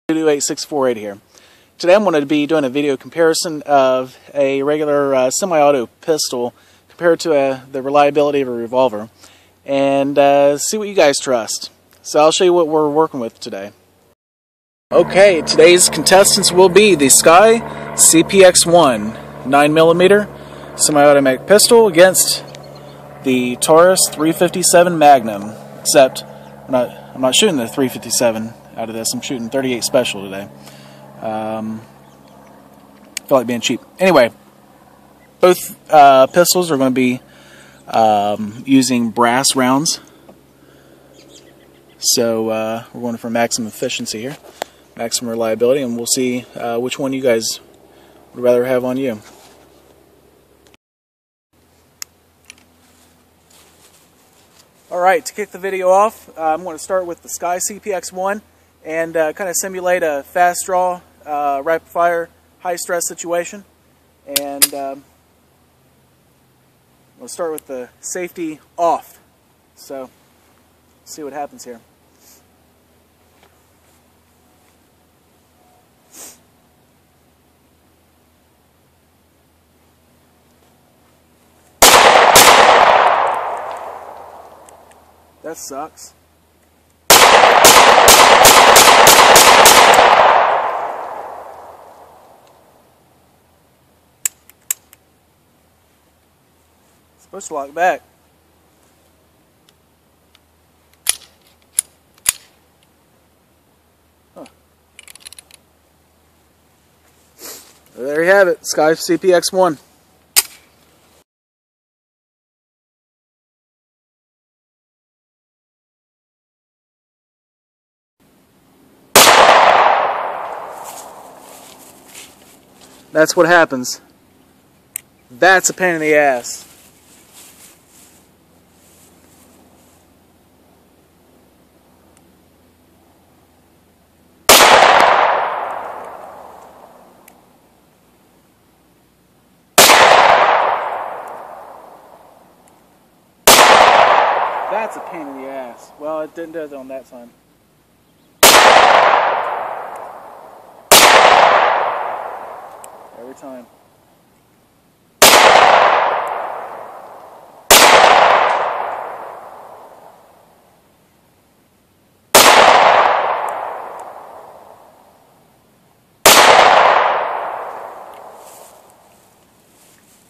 SKYY CPX-1 here. Today I'm going to be doing a video comparison of a regular semi-auto pistol compared to the reliability of a revolver, and see what you guys trust. So I'll show you what we're working with today. Okay, today's contestants will be the SKYY CPX-1 9mm semi-automatic pistol against the Taurus 357 Magnum. Except I'm not shooting the 357 out of this. I'm shooting 38 Special today. Feel like being cheap. Anyway, both pistols are going to be using brass rounds. So we're going for maximum efficiency here, maximum reliability, and we'll see which one you guys would rather have on you. Alright, to kick the video off, I'm going to start with the SKYY CPX-1 and kind of simulate a fast draw, rapid fire, high stress situation. And we'll start with the safety off. So, see what happens here. That sucks. It's supposed to lock back. Huh. There you have it, SKYY CPX-1. That's what happens. That's a pain in the ass. That's a pain in the ass. Well, it didn't do it on that time. Every time.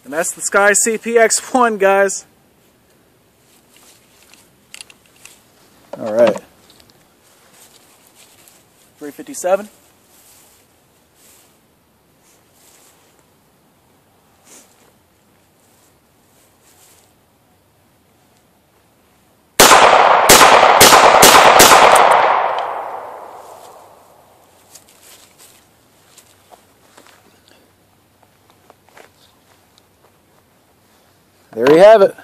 And that's the SKYY CPX-1, guys. Alright. 357. There you have it.